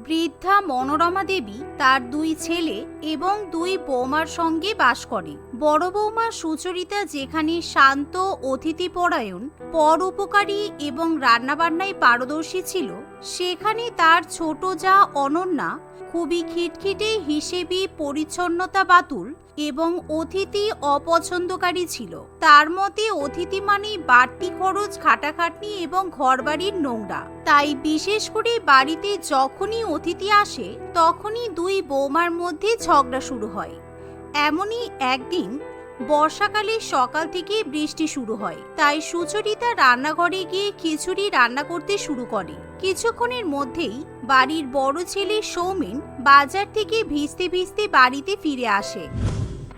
বৃদ্ধা মনোরমা দেবী তার 2 ছেলে এবং 2 বৌমার সঙ্গে বাস করে। বড় বৌমা সুচরিতা যেখানে শান্ত, অতিথিপরায়ণ, পরোপকারী এবং রান্নাবান্নায় পারদর্শী ছিল, সেখানে তার ছোট জা অনন্যা খুবই খিটখিটে, হিসেবি, পরিচ্ছন্নতা বাতুল এবং অতিথি অপছন্দকারী ছিল। তার মতে অতিথি মানেই বাড়তি খরচ, খাটাখাটনি এবং ঘরবাড়ির নোংরা। তাই বিশেষ করে বাড়িতে যখনই অতিথি আসে তখনই 2 বৌমার মধ্যে ঝগড়া শুরু হয়। এমনই একদিন বর্ষাকালে সকাল থেকে বৃষ্টি শুরু হয়, তাই সুচরিতা রান্নাঘরে গিয়ে খিচুড়ি রান্না করতে শুরু করে। কিছুক্ষণের মধ্যেই বাড়ির বড় ছেলে সৌমেন বাজার থেকে ভিজতে ভিজতে বাড়িতে ফিরে আসে।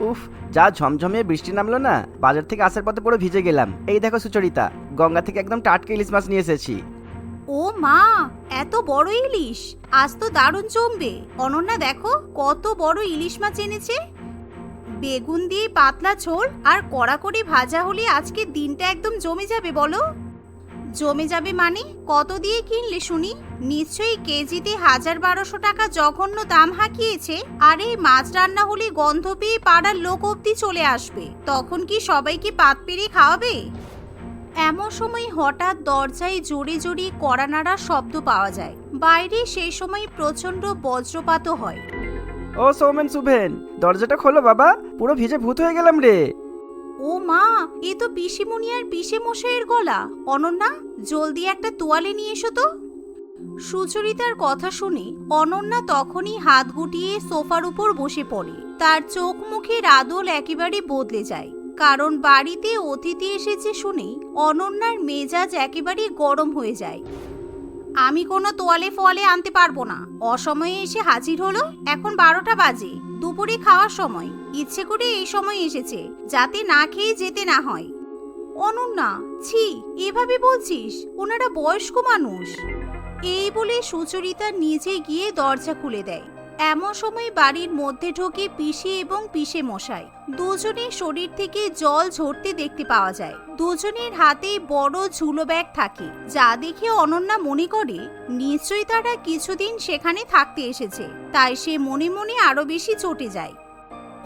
উফ, যা ঝমঝমে বৃষ্টি নামলো না, বাজার থেকে আসার পথে পুরো ভিজে গেলাম। এই দেখো সুচরিতা, গঙ্গা থেকে একদম টাটকা ইলিশ মাছ নিয়ে এসেছি। ও মা, এত বড় ইলিশ! আজ তো দারুণ জমবে। অনন্যা দেখো কত বড় ইলিশ মাছ এনেছে। বেগুন দিয়ে পাতলা ঝোল আর কড়া করে ভাজা হলে আজকে দিনটা একদম জমে যাবে। বলো, জমে যাবে মানে কত দিয়ে কিনলে শুনি? নিশ্চয়ই কেজিতে 1000-1200 টাকা জঘন্য দাম হাঁকিয়েছে। আর এই মাছ রান্না হলে গন্ধ পেয়ে পাড়ার লোক অব্দি চলে আসবে। তখন কি সবাইকে পাত পেরে খাওয়াবে? এমন সময় হঠাৎ দরজায় জোরে জোরে কড়া নাড়ার শব্দ পাওয়া যায়। বাইরে সেই সময় প্রচন্ড বজ্রপাতও হয়। ও সৌমেন, শুভেন, দরজাটা খোলো বাবা, পুরো ভিজে ভূত হয়ে গেলাম রে। ও মা, এ তো পিসিমণি আর পিসে মশাইয়ের গলা। অনন্যা, জলদি একটা তোয়ালে নিয়ে এসো তো। সুচরিতার কথা শুনে অনন্যা তখনই হাত গুটিয়ে সোফার উপর বসে পড়ে। তার চোখ মুখের আদল একেবারে বদলে যায়, কারণ বাড়িতে অতিথি এসেছে শুনে অনন্যার মেজাজ একেবারে গরম হয়ে যায়। আমি কোনো তোয়ালে ফোয়ালে আনতে পারবো না। অসময়ে এসে হাজির হলো। এখন 12টা বাজে, দুপুরে খাওয়ার সময়। ইচ্ছে করে এই সময় এসেছে যাতে না খেয়ে যেতে না হয়। অনন্যা, ছি, এভাবে বলছিস? ওনারা বয়স্ক মানুষ। এই বলে সুচরিতা নিজে গিয়ে দরজা খুলে দেয়। এমন সময় বাড়ির মধ্যে ঢোকে পিসি এবং পিসে মশাই। দুজনের শরীর থেকে জল ঝরতে দেখতে পাওয়া যায়। দুজনের হাতে বড় ঝুলো ব্যাগ থাকে, যা দেখে অনন্যা মনে করে নিশ্চয়ই তারা কিছুদিন সেখানে থাকতে এসেছে। তাই সে মনে মনে আরো বেশি চটে যায়।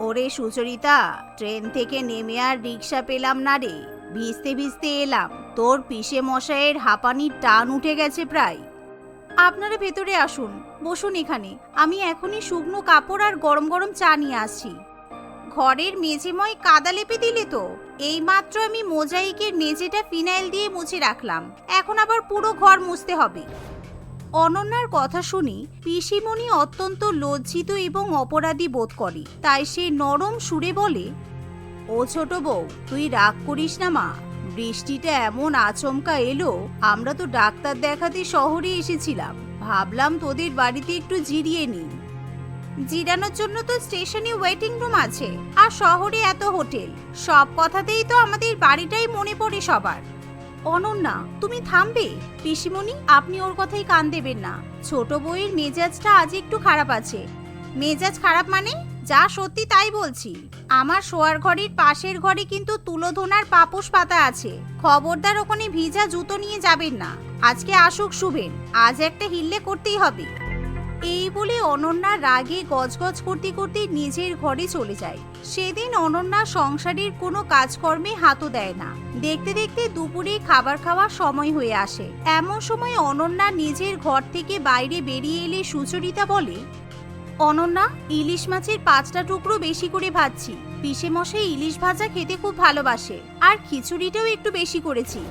ওরে সুচরিতা, ট্রেন থেকে নেমে আর রিক্সা পেলাম না রে। ভিজতে ভিজতে এলাম। তোর পিসে মশাইয়ের হাঁপানির টান উঠে গেছে প্রায়। আপনারা ভেতরে আসুন, বসুন এখানে। আমি এখনই শুকনো কাপড় আর গরম গরম চা নিয়ে আসছি। ঘরের মেঝেময় কাদা লেপে দিলে তো? এইমাত্র আমি মোজাইকের মেঝেটা ফিনাইল দিয়ে মুছে রাখলাম। এখন আবার পুরো ঘর মুছতে হবে। অনন্যার কথা শুনে পিসিমণি অত্যন্ত লজ্জিত এবং অপরাধী বোধ করে। তাই সে নরম সুরে বলে, ও ছোট বউ, তুই রাগ করিস না মা। বৃষ্টিটা এমন আচমকা এলো, আমরা তো ডাক্তার দেখাতে শহরে এসেছিলাম। ভাবলাম তোদের বাড়িতে একটু জিরিয়ে নি। জিরানোর জন্য তো স্টেশনে ওয়েটিং রুম আছে, আর শহরে এত হোটেল। সব কথাতেই তো আমাদের বাড়িটাই মনে পড়ে সবার। অনন্যা, তুমি থামবে? পিসিমণি, আপনি ওর কথাই কান দেবেন না। ছোট বউয়ের মেজাজটা আজ একটু খারাপ আছে। মেজাজ খারাপ মানে? যা সত্যি তাই বলছি। আমার শোয়ার ঘরের পাশের ঘরে কিন্তু তুলোধনার পাপোশ পাতা আছে। খবরদার ওখানে ভিজা জুতো নিয়ে যাবেন না। আজকে আসুক শুভেন, আজ একটা হিল্লে করতেই হবে। এই বলে অনন্যা রাগে গজগজ করতে করতে নিজের ঘরে চলে যায়। সেদিন অনন্যা সংসারের কোনো কাজকর্মে হাতও দেয় না। দেখতে দেখতে দুপুরে খাবার খাওয়ার সময় হয়ে আসে। এমন সময় অনন্যা নিজের ঘর থেকে বাইরে বেরিয়ে এলে সুচরিতা বলে, অনন্যা, ইলিশ মাছের 5টা টুকরো বেশি করে ভাজছি। পিসে মশাই ইলিশ ভাজা খেতে খুব ভালোবাসে, আর খিচুড়িটাও একটু বেশি করেছি।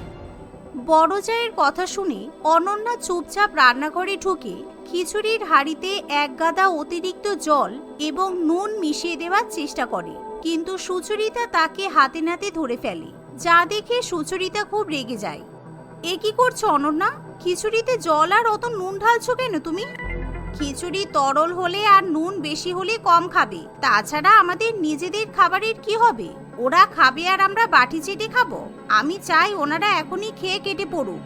বড় জায়ের কথা শুনে অনন্যা চুপচাপ রান্নাঘরে ঢুকে খিচুড়ির হাঁড়িতে 1 গাদা অতিরিক্ত জল এবং নুন মিশিয়ে দেওয়ার চেষ্টা করে, কিন্তু সুচরিতা তাকে হাতে নাতে ধরে ফেলে। যা দেখে সুচরিতা খুব রেগে যায়। এ কি করছো অনন্যা? খিচুড়িতে জল আর অত নুন ঢালছো কেন তুমি? খিচুড়ি তরল হলে আর নুন বেশি হলে কম খাবে। তাছাড়া আমাদের নিজেদের খাবারের কি হবে? ওরা খাবে আর আমরা বাটি চেটে খাবো? আমি চাই ওনারা এখনই খেয়ে কেটে পড়ুক।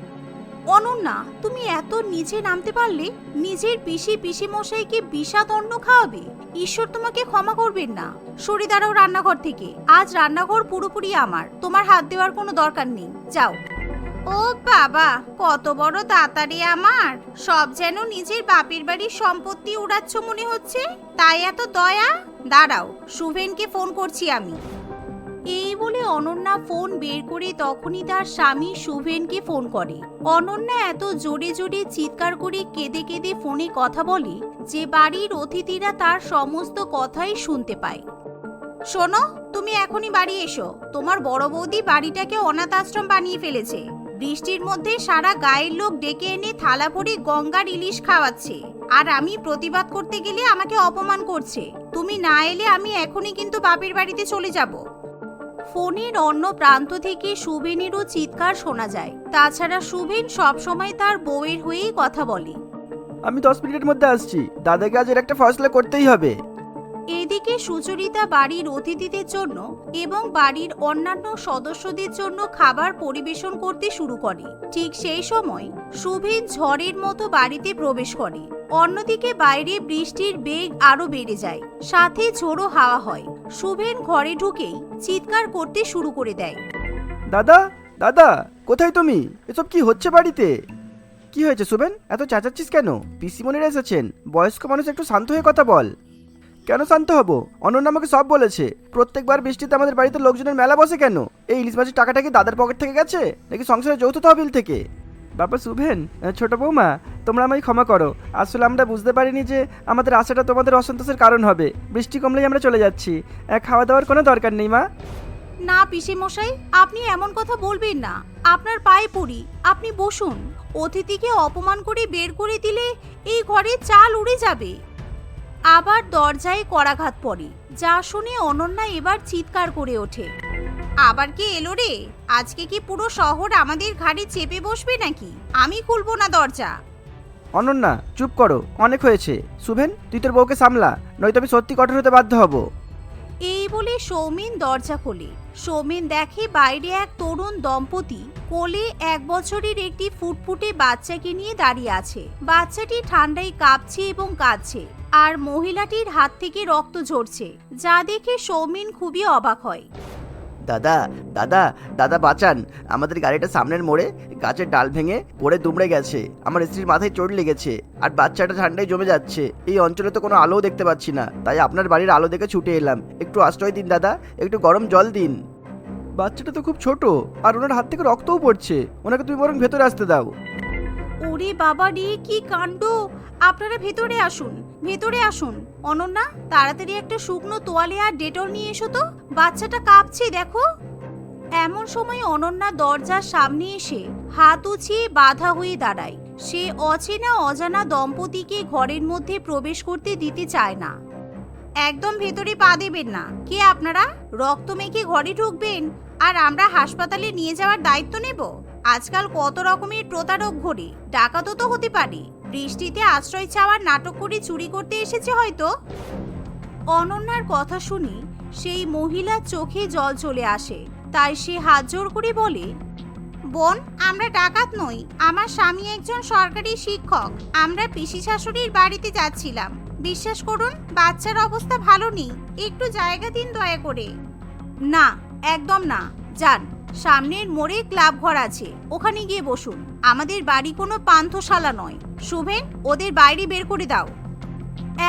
অনন্যা, তুমি এত নিচে নামতে পারলে? নিজের পিসি মশাইকে বিষাদ অন্ন খাওয়াবে? ঈশ্বর তোমাকে ক্ষমা করবেন না। সরে দাঁড়াও রান্নাঘর থেকে। আজ রান্নাঘর পুরোপুরি আমার, তোমার হাত দেওয়ার কোনো দরকার নেই। যাও। ও বাবা, কত বড় তাড়াতাড়ি আমার! সব যেন নিজের বাপের বাড়ির সম্পত্তি উড়াচ্ছ মনে হচ্ছে, তাই এত দয়া? দাঁড়াও, শুভেনকে ফোন করছি আমি। এই বলে অনন্যা ফোন বের করে তখনই তার স্বামী শুভেনকে ফোন করে। অনন্যা এত জোরে জোরে চিৎকার করে কেঁদে কেঁদে ফোনে কথা বলে যে বাড়ির অতিথিরা তার সমস্ত কথাই শুনতে পায়। শোনো, তুমি এখনই বাড়ি এসো। তোমার বড় বৌদি বাড়িটাকে অনাথ আশ্রম বানিয়ে ফেলেছে। বৃষ্টির মধ্যে সারা গায়ের লোক ডেকে এনে থালা ভরে গঙ্গার ইলিশ খাওয়াচ্ছে, আর আমি প্রতিবাদ করতে গেলে আমাকে অপমান করছে। তুমি না এলে আমি এখনই কিন্তু বাপের বাড়িতে চলে যাব। ফোনের অন্য প্রান্ত থেকে শুভেনেরও চিৎকার শোনা যায়। তাছাড়া শুভেন সবসময় তার বউয়ের হয়েই কথা বলে। আমি 10 মিনিটের মধ্যে আসছি, দাদাকে আজ এর একটা ফয়সলা করতেই হবে। এদিকে সুচরিতা বাড়ির অতিথিদের জন্য এবং বাড়ির অন্যান্য সদস্যদের জন্য খাবার পরিবেশন করতে শুরু করে। ঠিক সেই সময় শুভেন ঝড়ের মতো বাড়িতে প্রবেশ করে। অন্যদিকে বাইরে বৃষ্টির বেগ আরো বেড়ে যায়, সাথে ঝোড়ো হাওয়া হয়। শুভেন ঘরে ঢুকেই চিৎকার করতে শুরু করে দেয়। দাদা, দাদা, কোথায় তুমি? এসব কি হচ্ছে বাড়িতে? কি হয়েছে শুভেন, এত চেঁচাচ্ছিস কেন? পিসিমণিরা এসেছেন, বয়স্ক মানুষ, একটু শান্ত হয়ে কথা বল। কেন শান্ত হব? অনন্যা আমাকে সব বলেছে। প্রত্যেকবার বৃষ্টিতে আমাদের বাড়িতে লোকজনের মেলা বসে কেন? এই ইলিশ মাছের টাকাটা কি দাদার পকেট থেকে গেছে নাকি সংসারের যৌথ তহবিল থেকে? বাবা শুভেন, ছোট বৌমা, তোমরা আমায় ক্ষমা করো। আসলে আমরা বুঝতে পারিনি যে আমাদের আশাটা তোমাদের অসন্তোষের কারণ হবে। বৃষ্টি কমলেই আমরা চলে যাচ্ছি। খাওয়া দাওয়ার কোনো দরকার নেই মা। না পিসি মশাই, আপনি এমন কথা বলবেন না। আপনার পায়ে পড়ি, আপনি বসুন। অতিথিকে অপমান করে বের করে দিলে এই ঘরে চাল উড়ে যাবে। আবার দরজায় করাঘাত পড়ে, যা শুনে অনন্যা এবার চিৎকার করে ওঠে। আবার কি এলো রে? আজকে কি পুরো শহর আমাদের ঘাড়ে চেপে বসবে নাকি? আমি খুলবো না দরজা। অনন্যা চুপ করো, অনেক হয়েছে। শুভেন, তুই তোর বউকে সামলা, নয়তো আমি সত্যি কঠোর হতে বাধ্য হব। এই বলে সৌমেন দরজা খোলে। সৌমেন দেখে বাইরে এক তরুণ দম্পতি কোলে 1 বছরের একটি ফুটফুটে বাচ্চাকে নিয়ে দাঁড়িয়ে আছে। বাচ্চাটি ঠান্ডায় কাঁপছে এবং কাঁদছে, আর মহিলাটির হাত থেকে রক্ত ঝরছে, যা দেখে সৌমেন খুবই অবাক হয়। দাদা, দাদা, দাদা বাঁচান। আমাদের গাড়িটা সামনের মোড়ে গাছের ডাল ভেঙে পড়ে দুমড়ে গেছে। আমার স্ত্রীর মাথায় চোট লেগেছে, আর বাচ্চাটা ঠান্ডায় জমে যাচ্ছে। এই অঞ্চলে তো কোনো আলোও দেখতে পাচ্ছি না, তাই আপনার বাড়ির আলো দেখে ছুটে এলাম। একটু আশ্রয় দিন দাদা, একটু গরম জল দিন। বাচ্চাটা তো খুব ছোট, আর ওনার হাত থেকে রক্তও পড়ছে। ওনাকে তুমি বরং ভেতরে আসতে দাও। ওরে বাবা রে, কি কাণ্ড! আপনারা ভেতরে আসুন, ভেতরে আসুন। অনন্যা, তাড়াতাড়ি একটা শুকনো তোয়ালে আর ডেটল নিয়ে এসো তো, বাচ্চাটা কাঁপছে দেখো। এমন সময় অনন্যা দরজার সামনে এসে হাত উঁচিয়ে বাধা হয়ে দাঁড়ায়। সে অচেনা অজানা দম্পতিকে ঘরের মধ্যে প্রবেশ করতে দিতে চায় না। একদম ভেতরে পা দেবেন না। কে আপনারা? রক্ত মেখে ঘরে ঢুকবেন আর আমরা হাসপাতালে নিয়ে যাওয়ার দায়িত্ব নেব? আজকাল কত রকমের প্রতারক ঘোরে, ডাকাতও তো হতে পারে। বৃষ্টিতে আশ্রয় চাওয়ার নাটক করে চুরি করতে এসেছে হয়তো। অনন্যার কথা শুনে সেই মহিলার চোখে জল চলে আসে, তাই সে হাত জোড় করে বলে, বোন, আমরা ডাকাত নই। আমার স্বামী একজন সরকারি শিক্ষক। আমরা পিসি শাশুড়ির বাড়িতে যাচ্ছিলাম। বিশ্বাস করুন, বাচ্চার অবস্থা ভালো নেই। একটু জায়গা দিন দয়া করে। না, একদম না। যান, সামনের মোড়ে ক্লাব ঘর আছে, ওখানে গিয়ে বসুন। আমাদের বাড়ি কোনো পান্থশালা নয়। শুভেন, ওদের বাইরে বের করে দাও।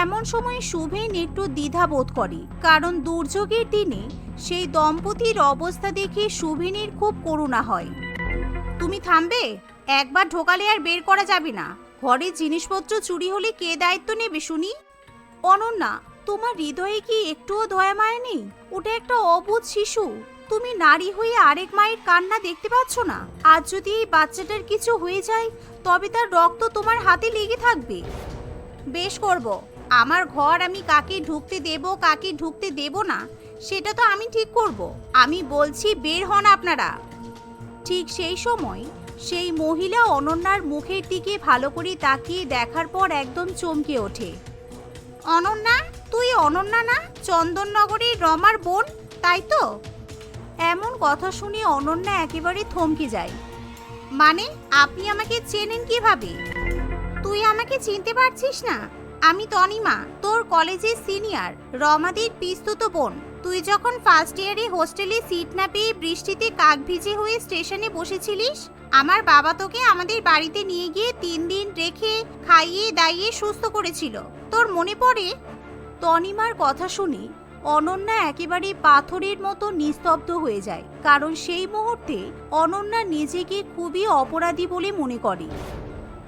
এমন সময় শুভেন একটু দ্বিধা বোধ করে, কারণ দুর্যোগের দিনে সেই দম্পতির অবস্থা দেখে শুভেনের খুব করুণা হয়। তুমি থামবে? একবার ঢোকালে আর বের করা যাবে না। ঘরের জিনিসপত্র চুরি হলে কে দায়িত্ব নেবে শুনি? অনন্যা, তোমার হৃদয়ে কি একটুও দয়া মায়া নেই? ওটা একটা অবুঝ শিশু। তুমি নারী হয়ে আরেক মায়ের কান্না দেখতে পাচ্ছ না? আজ যদি এই বাচ্চাটার কিছু হয়ে যায়, তবে তার রক্ত তোমার হাতে লেগে থাকবে। বেশ করব। আমার ঘর আমি কাকে ঢুকতে দেব, কাকে ঢুকতে দেব না, সেটা তো আমি ঠিক করব। আমি বলছি, বের হন আপনারা। ঠিক সেই সময় সেই মহিলা অনন্যার মুখের দিকে ভালো করে তাকিয়ে দেখার পর একদম চমকে ওঠে। অনন্যা, তুই অনন্যা না, চন্দননগরের রমার বোন, তাই তো? এমন কথা শুনে অনন্যা একেবারে থমকে যায়। মানে, আপনি আমাকে চেনেন কিভাবে? তুই আমাকে চিনতে পারছিস না? আমি তনিমা, তোর কলেজের সিনিয়র, রমাদির পিস্তুত বোন। তুই যখন ফার্স্ট ইয়ারে হোস্টেলে সিট না পেয়ে বৃষ্টিতে কাক ভিজে হয়ে স্টেশনে বসেছিলিস, আমার বাবা তোকে আমাদের বাড়িতে নিয়ে গিয়ে 3 দিন রেখে খাইয়ে দাইয়ে সুস্থ করেছিল। তোর মনে পড়ে? তনিমার কথা শুনে অনন্যা একেবারে পাথরের মতো নিস্তব্ধ হয়ে যায়, কারণ সেই মুহূর্তে অনন্যা নিজেকে খুবই অপরাধী বলে মনে করে।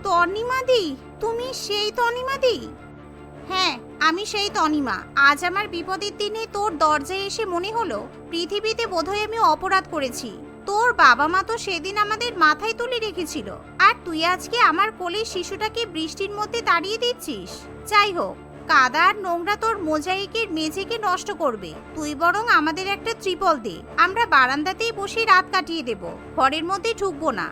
তনিমাদি, তুমি সেই তনিমাদি? হ্যাঁ, আমি সেই তনিমা। আজ আমার বিপদের দিনে তোর দরজায় এসে মনে হলো পৃথিবীতে বোধহয় আমি অপরাধ করেছি। তোর বাবা মা তো সেদিন আমাদের মাথায় তুলে রেখেছিল, আর তুই আজকে আমার কোলের শিশুটাকে বৃষ্টির মধ্যে তাড়িয়ে দিচ্ছিস। যাই হোক, কাদা আর নোংরা তোর মোজাইকের মেঝেকে নষ্ট করবে। তুই বরং আমাদের একটা ত্রিপল দে, আমরা বারান্দাতেই বসে রাত কাটিয়ে দেব, ঘরের মধ্যে ঢুকবো না।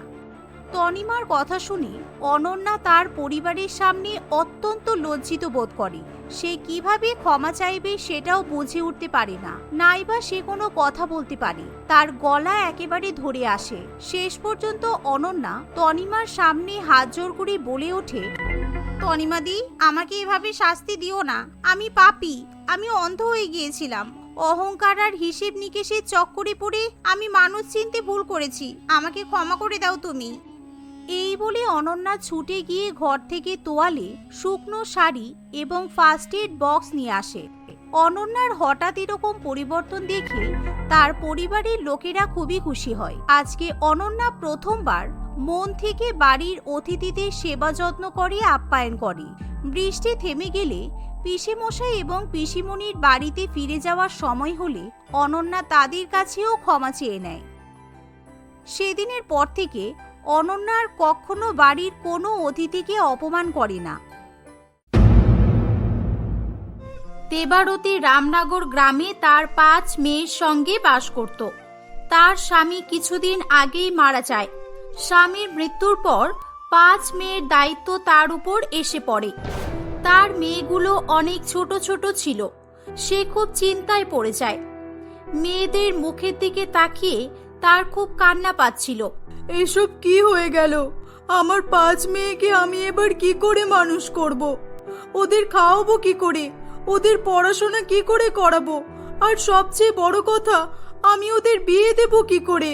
তনিমার কথা শুনে অনন্যা তার পরিবারের সামনে অত্যন্ত লজ্জিত বোধ করে। সে কিভাবে ক্ষমা চাইবে সেটাও বুঝে উঠতে পারে না, নাইবা সে কোনো কথা বলতে পারে। তার গলা একেবারে ধরে আসে। শেষ পর্যন্ত অনন্যা তনিমার সামনে হাত জোর করে বলে ওঠে, তনিমাদি, আমাকে এভাবে শাস্তি দিও না। আমি পাপী, আমি অন্ধ হয়ে গিয়েছিলাম। অহংকার আর হিসেব নিকেশের চক্করে পড়ে আমি মানুষ চিনতে ভুল করেছি। আমাকে ক্ষমা করে দাও তুমি। এই বলে অনন্যা ছুটে গিয়ে ঘর থেকে তোয়ালে, শুকনো শাড়ি এবং ফার্স্ট এড বক্স নিয়ে আসে। অনন্যার হঠাৎ এরকম পরিবর্তন দেখে তার পরিবারের লোকেরা খুবই খুশি হয়। আজকে অনন্যা প্রথমবার মন থেকে বাড়ির অতিথিদের সেবা যত্ন করে আপ্যায়ন করে। বৃষ্টি থেমে গেলে পিসিমশাই এবং পিসিমণির বাড়িতে ফিরে যাওয়ার সময় হলে অনন্যা তাদের কাছেও ক্ষমা চেয়ে নেয়। সেদিনের পর থেকে অনন্যা আর কখনো বাড়ির কোনো অতিথিকে অপমান করে না। দেবারতী রামনগর গ্রামে তার 5 মেয়ের সঙ্গে বাস করত। তার স্বামী কিছুদিন আগেই মারা যায়। স্বামীর মৃত্যুর পর 5 মেয়ের দায়িত্ব তার উপর এসে পড়ে। তার মেয়েগুলো অনেক ছোট ছোট ছিল। সে খুব চিন্তায় পড়ে যায়। মেয়েদের মুখের দিকে তাকিয়ে তার খুব কান্না পাচ্ছিল। এসব কি হয়ে গেল? আমার 5 মেয়েকে আমি এবার কি করে মানুষ করব? ওদের খাওয়াবো কি করে? ওদের পড়াশোনা কি করে করাবো? আর সবচেয়ে বড় কথা, আমি ওদের বিয়ে দেব কি করে?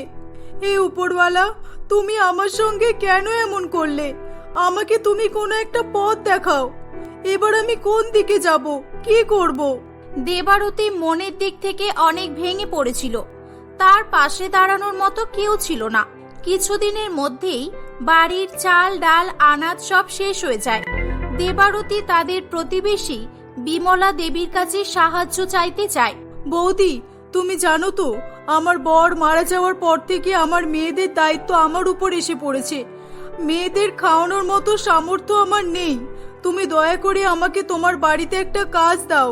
হে উপরওয়ালা, তুমি আমার সঙ্গে কেন এমন করলে? আমাকে তুমি কোনো একটা পথ দেখাও। এবার আমি কোন দিকে যাব, কি করব? দেবারতী মনের দিক থেকে অনেক ভেঙে পড়েছিল। তার পাশে দাঁড়ানোর মতো কেউ ছিল না। কিছুদিনের মধ্যেই বাড়ির চাল ডাল আনাজ সব শেষ হয়ে যায়। দেবারতী তাদের প্রতিবেশী বিমলা দেবীর কাছে সাহায্য চাইতে চায়। বৌদি, তুমি জানো তো, আমার বর মারা যাওয়ার পর থেকে আমার মেয়েদের দায়িত্ব আমার উপর এসে পড়েছে। মেয়েদের খাওয়ানোর মতো সামর্থ্য আমার নেই। তুমি দয়া করে আমাকে তোমার বাড়িতে একটা কাজ দাও।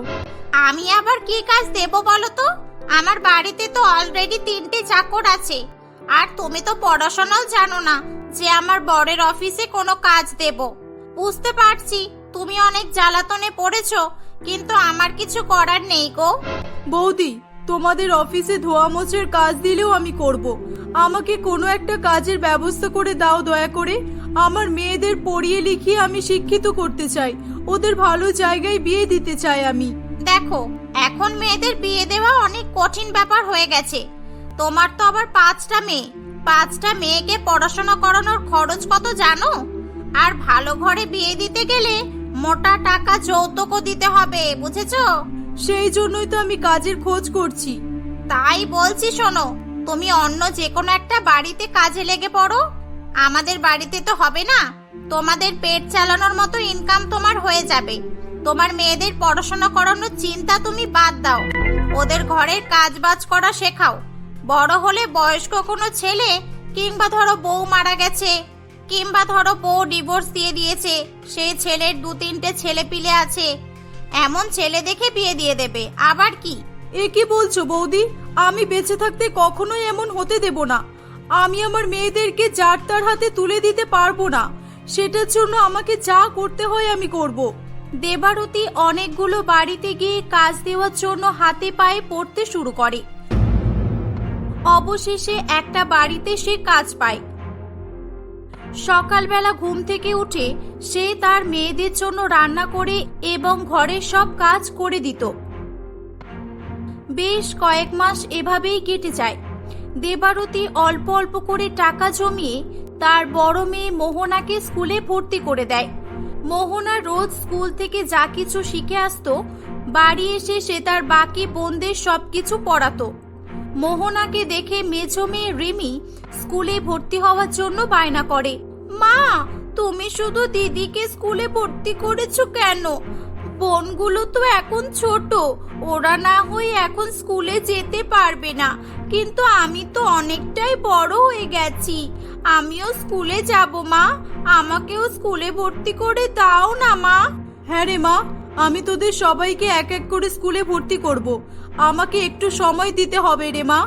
আমি আবার কি কাজ দেব বলো তো? আমার বাড়িতে তো অলরেডি 3টে চাকর আছে। আর তুমি তো পড়াশোনাও জানো না যে আমার বরের অফিসে কোনো কাজ দেব। বুঝতে পারছি তুমি অনেক জ্বালাতনে পড়েছো, কিন্তু আমার কিছু করার নেই গো। বৌদি, তোমাদের অফিসে ধোয়া মোছার কাজ দিলেও আমি করব। আমাকে কোনো একটা কাজের ব্যবস্থা করে দাও দয়া করে। আমার মেয়েদের পড়িয়ে লিখিয়ে আমি শিক্ষিত করতে চাই। ওদের ভালো জায়গায় বিয়ে দিতে চাই আমি। দেখো, এখন মেয়েদের বিয়ে দেওয়া অনেক কঠিন ব্যাপার হয়ে গেছে। তোমার তো আবার 5টা মেয়ে। 5টা মেয়েকে পড়াশোনা করানোর খরচ কত জানো? আর ভালো ঘরে বিয়ে দিতে গেলে মোটা টাকা যৌতুকও দিতে হবে, বুঝেছো? সেই জন্যই তো আমি কাজের খোঁজ করছি। তাই বলছি, শোনো, তুমি অন্য যে কোনো একটা বাড়িতে কাজে লেগে পড়ো। আমাদের বাড়িতে তো হবে না। তোমাদের পেট চালানোর মতো ইনকাম তোমার হয়ে যাবে। তোমার মেয়েদের পড়াশোনা করানোর চিন্তা তুমি বাদ দাও। ওদের ঘরের কাজ বাজ করা শেখাও। বড় হলে বয়স্ক কোনো ছেলে, কিংবা ধরো বউ মারা গেছে, কিংবা ধরো বউ ডিভোর্স দিয়ে দিয়েছে, সেই ছেলের 2-3টে ছেলে পিলে আছে, এমন ছেলে দেখে বিয়ে দিয়ে দেবে। আবার কি? এ কি বলছো বৌদি? আমি বেঁচে থাকতে কখনোই এমন হতে দেব না। আমি আমার মেয়েদেরকে যার তার হাতে তুলে দিতে পারবো না। সেটার জন্য আমাকে যা করতে হয় আমি করব। দেবারতী অনেকগুলো বাড়িতে গিয়ে কাজ দেওয়ার জন্য হাতে পায়ে পড়তে শুরু করে। অবশেষে একটা বাড়িতে সে কাজ পায়। সকালবেলা ঘুম থেকে উঠে সে তার মেয়েদের জন্য রান্না করে এবং ঘরের সব কাজ করে দিত। বেশ কয়েক মাস এভাবেই কেটে যায়। দেবারতী অল্প অল্প করে টাকা জমিয়ে তার বড় মেয়ে মোহনাকে স্কুলে ভর্তি করে দেয়। মোহনা রোজ স্কুল থেকে যা কিছু শিখে আসতো, বাড়ি এসে সে তার বাকি বোনদের সবকিছু পড়াতো। মোহনাকে দেখে মেঝো মেয়ে রিমি স্কুলে ভর্তি হওয়ার জন্য বায়না করে। মা, তুমি শুধু দিদিকে স্কুলে ভর্তি করেছো কেন? বোনগুলো তো এখন ছোট, ওরা না হয়ে এখন স্কুলে যেতে পারবে না, কিন্তু আমি তো অনেকটাই বড় হয়ে গেছি। আমিও স্কুলে যাব মা, আমাকেও স্কুলে ভর্তি করে দাও না মা। হ্যাঁ রে মা, আমি তোদের সবাইকে এক এক করে স্কুলে ভর্তি করব। আমাকে একটু সময় দিতে হবে রে মা।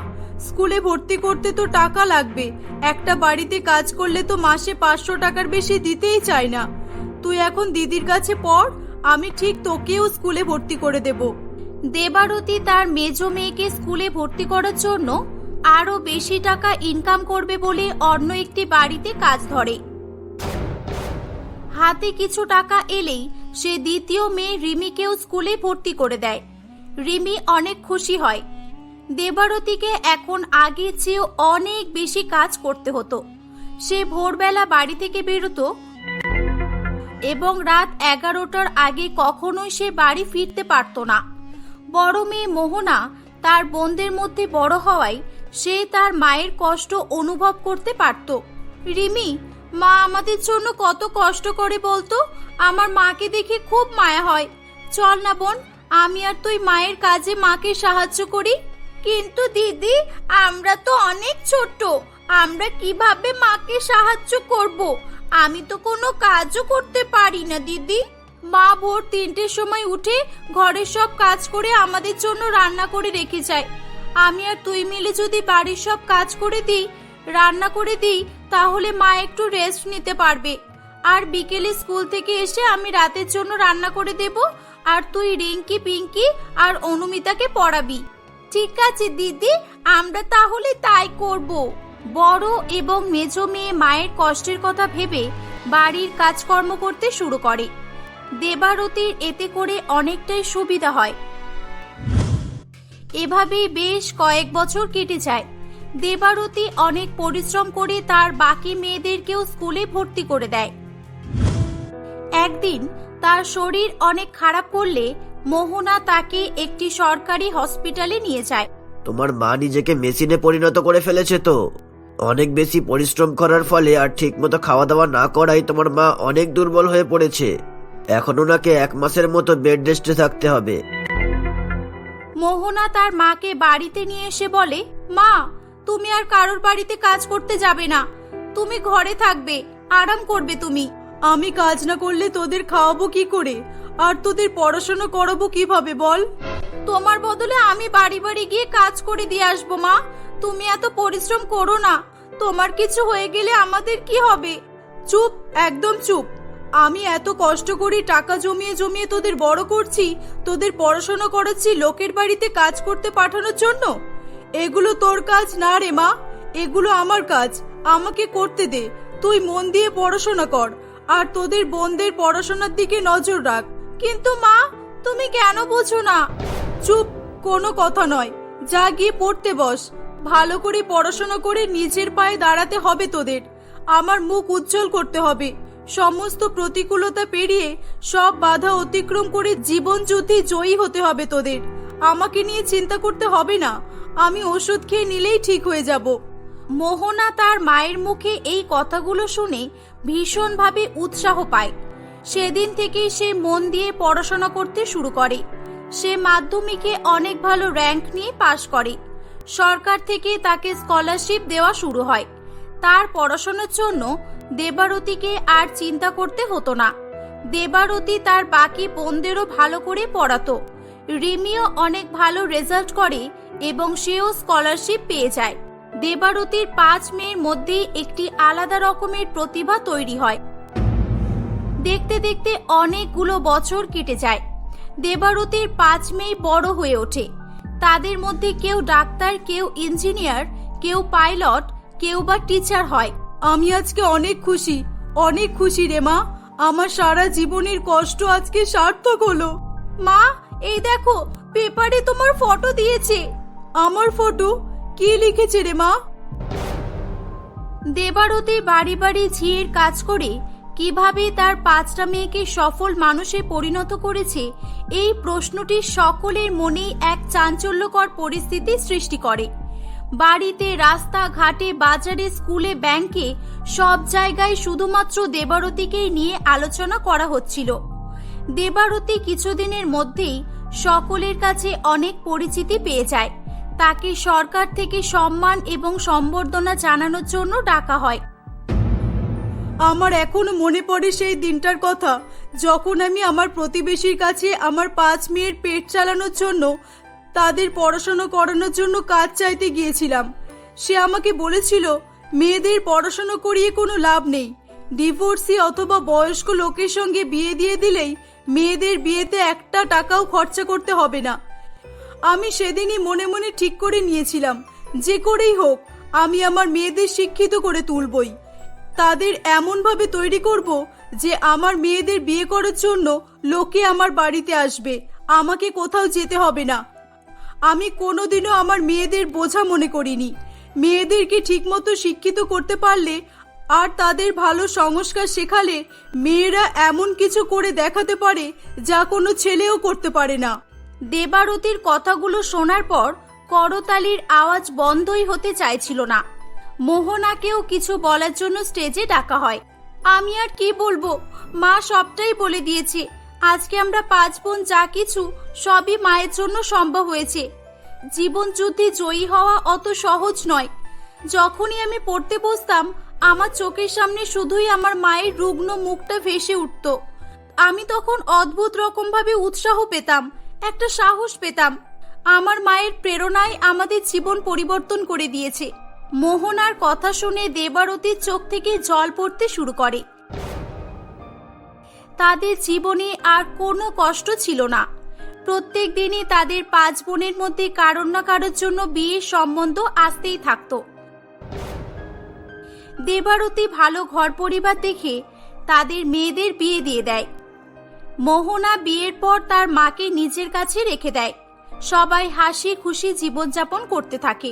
স্কুলে ভর্তি করতে তো টাকা লাগবে। একটা বাড়িতে কাজ করলে তো মাসে 500 টাকার বেশি দিতেই চাই না। তুই এখন দিদির কাছে পড়, আমি ঠিক তোকেও স্কুলে ভর্তি করে দেব। দেবারতী তার মেজো মেয়েকে স্কুলে ভর্তি করার জন্য আরো বেশি টাকা ইনকাম করবে বলে অন্য একটি বাড়িতে কাজ ধরে। হাতে কিছু টাকা এলেই সে দ্বিতীয় মেয়ে রিমিকেও স্কুলে ভর্তি করে দেয়। রিমি অনেক খুশি হয়। দেবারতীকে এখন আগের চেয়েও অনেক বেশি কাজ করতে হতো। সে ভোরবেলা বাড়ি থেকে বেরোতো এবং রাত 11টার আগে কখনোই সে বাড়ি ফিরতে পারত না। বড় মেয়ে মোহনা তার বোনদের মধ্যে বড় হওয়ায় সে তার মায়ের কষ্ট অনুভব করতে পারত। রিমি, মা আমাদের জন্য কত কষ্ট করে বলতো, আমার মাকে দেখে খুব মায়া হয়। চল না বোন, আমি আর তুই মায়ের কাজে মাকে সাহায্য করি। কিন্তু দিদি, আমরা তো অনেক ছোট, আমরা কিভাবে মাকে সাহায্য করব? আমি তো কোনো কাজও করতে পারি না দিদি। মা ভোর 3টের সময় উঠে ঘরের সব কাজ করে আমাদের জন্য রান্না করে রেখে যায়। আমি আর তুই মিলে যদি বাড়ির সব কাজ করে দিই, রান্না করে দিই, তাহলে মা একটু রেস্ট নিতে পারবে। আর বিকেলে স্কুল থেকে এসে আমি রাতের জন্য রান্না করে দেব, আর তুই রিঙ্কি, পিঙ্কি আর অনুমিতাকে পড়াবি। ঠিক আছে দিদি, আমরা তাহলে তাই করব। বড় এবং মেজো মেয়ে মায়ের কষ্টের কথা ভেবে বাড়ির কাজকর্ম করতে শুরু করে। দেবারতীর এতে করে অনেকটাই সুবিধা হয়। এভাবেই বেশ কয়েক বছর কেটে যায়। দেবারতী অনেক পরিশ্রম করে তার বাকি মেয়েদেরকেও স্কুলে ভর্তি করে দেয়। একদিন তার শরীর অনেক খারাপ করলে মোহনা তাকে একটি সরকারি হসপিটালে নিয়ে যায়। তোমার মা নিজেকে মেশিনে পরিণত করে ফেলেছে তো। অনেক বেশি পরিশ্রম করার ফলে আর ঠিকমতো খাওয়া দাওয়া না করায় তোমার মা অনেক দুর্বল হয়ে পড়েছে। এখন ওনাকে 1 মাসের মতো বেড রেস্টে থাকতে হবে। মোহনা তার মাকে বাড়িতে নিয়ে এসে বলে, মা, তুমি আর কারোর বাড়িতে কাজ করতে যাবে না, তুমি ঘরে থাকবে, আরাম করবে তুমি। আমি কাজ না করলে তোদের খাওয়াবো কি করে, আর তোদের পড়াশোনা করাবো কিভাবে বল? তোমার বদলে আমি বাড়ি বাড়ি গিয়ে কাজ করে দিয়ে আসবো মা। তুমি এত পরিশ্রম করো না, তোমার কিছু হয়ে গেলে আমাদের কি হবে? চুপ, একদম চুপ। আমি এত কষ্ট করে টাকা জমিয়ে জমিয়ে তোদের বড় করছি, তোদের পড়াশোনা করাচ্ছি লোকের বাড়িতে কাজ করতে পাঠানোর জন্য? এগুলো তোর কাজ না রে মা, এগুলো আমার কাজ, আমাকে করতে দে। তুই মন দিয়ে পড়াশোনা কর, আর তোদের বোনদের পড়াশোনার দিকে নজর রাখ। কিন্তু মা, তুমি কেন বোঝো না? চুপ, কোনো কথা নয়, যা গিয়ে পড়তে বস। ভালো করে পড়াশোনা করে নিজের পায়ে দাঁড়াতে হবে তোদের। আমার মুখ উজ্জ্বল করতে হবে। সমস্ত প্রতিকূলতা পেরিয়ে সব বাধা অতিক্রম করে জীবন যুদ্ধে জয়ী হতে হবে তোদের। আমাকে নিয়ে চিন্তা করতে হবে না, আমি ওষুধ খেয়ে নিলেই ঠিক হয়ে যাব। মোহনা তার মায়ের মুখে এই কথাগুলো শুনে ভীষণভাবে উৎসাহ পায়। সেদিন থেকে সে মন দিয়ে পড়াশোনা করতে শুরু করে। সে মাধ্যমিকে অনেক ভালো র্যাঙ্ক নিয়ে পাশ করে। সরকার থেকে তাকে স্কলারশিপ দেওয়া শুরু হয়। তার পড়াশোনার জন্য দেবারতীকে আর চিন্তা করতে হতো না। দেবারতী তার বাকি বোনদেরও ভালো করে পড়াতো। রিমিও অনেক ভালো রেজাল্ট করে এবং সেও স্কলারশিপ পেয়ে যায়। দেবারতীর 5 মেয়ের মধ্যে একটি আলাদা রকমের প্রতিভা তৈরি হয়। দেখতে দেখতে অনেকগুলো বছর কেটে যায়। দেবারতীর 5 মেয়ে বড় হয়ে ওঠে। তাদের মধ্যে কেউ ডাক্তার, কেউ ইঞ্জিনিয়ার, কেউ পাইলট, কেউ বা টিচার হয়। আমি আজকে অনেক খুশি রে মা। আমার সারা জীবনের কষ্ট আজকে সার্থক হলো। মা, এই দেখো, পেপারে তোমার ফটো দিয়েছে। আমার ফটো? কি লিখেছে রে মা? দেবারতী বাড়ি বাড়ি ঝিয়ের কাজ করে কিভাবে তার 5টা মেয়েকে সফল মানুষে পরিণত করেছে, এই প্রশ্নটি সকলের মনেই এক চাঞ্চল্যকর পরিস্থিতি সৃষ্টি করে। বাড়িতে, রাস্তাঘাটে, বাজারে, স্কুলে, ব্যাংকে সব জায়গায় শুধুমাত্র দেবারতীকেই নিয়ে আলোচনা করা হচ্ছিল। দেবারতী কিছুদিনের মধ্যেই সকলের কাছে অনেক পরিচিতি পেয়ে যায়। তাকে সরকার থেকে সম্মান এবং সম্বর্ধনা জানানোর জন্য ডাকা হয়। আমার এখনো মনে পড়ে সেই দিনটার কথা, যখন আমি আমার প্রতিবেশীর কাছে আমার 5 মেয়ের পেট চালানোর জন্য, তাদের পড়াশোনা করানোর জন্য কাজ চাইতে গিয়েছিলাম। সে আমাকে বলেছিল, মেয়েদের পড়াশোনা করিয়ে কোনো লাভ নেই, ডিভোর্সি অথবা বয়স্ক লোকের সঙ্গে বিয়ে দিয়ে দিলেই মেয়েদের বিয়েতে 1 টাকাও খরচা করতে হবে না। আমি সেদিনই মনে মনে ঠিক করে নিয়েছিলাম, যে করেই হোক আমি আমার মেয়েদের শিক্ষিত করে তুলবই। তাদের এমনভাবে তৈরি করব যে আমার মেয়েদের বিয়ে করার জন্য লোকে আমার বাড়িতে আসবে, আমাকে কোথাও যেতে হবে না। আমি কোনোদিনও আমার মেয়েদের বোঝা মনে করিনি। মেয়েদেরকে ঠিকমতো শিক্ষিত করতে পারলে আর তাদের ভালো সংস্কার শেখালে মেয়েরা এমন কিছু করে দেখাতে পারে যা কোনো ছেলেও করতে পারে না। দেবারতীর কথাগুলো শোনার পর করতালির আওয়াজ বন্ধই হতে চাইছিল না। মোহনাকেও কিছু বলার জন্য স্টেজে ডাকা হয়। আমি আর কি বলবো, মা সবটাই বলে দিয়েছে। আজকে আমরা 5 বোন যা কিছু সবই মায়ের জন্য সম্ভব হয়েছে। জীবন যুদ্ধে জয়ী হওয়া অত সহজ নয়। যখনই আমি পড়তে বসতাম, আমার চোখের সামনে শুধুই আমার মায়ের রুগ্ন মুখটা ভেসে উঠত। আমি তখন অদ্ভুত রকমভাবে উৎসাহ পেতাম, একটা সাহস পেতাম। আমার মায়ের প্রেরণায় আমাদের জীবন পরিবর্তন করে দিয়েছে। মোহনার কথা শুনে দেবারতীর চোখ থেকে জল পড়তে শুরু করে। তাদের জীবনে আর কোনো কষ্ট ছিল না। প্রত্যেক দিনই তাদের 5 বোনের মধ্যে কারোর না কারোর জন্য বিয়ের সম্বন্ধ আসতেই থাকতো। দেবারতী ভালো ঘর পরিবার দেখে তাদের মেয়েদের বিয়ে দিয়ে দেয়। মোহনা বিয়ের পর তার মাকে নিজের কাছে রেখে দেয়। সবাই হাসি খুশি জীবনযাপন করতে থাকে।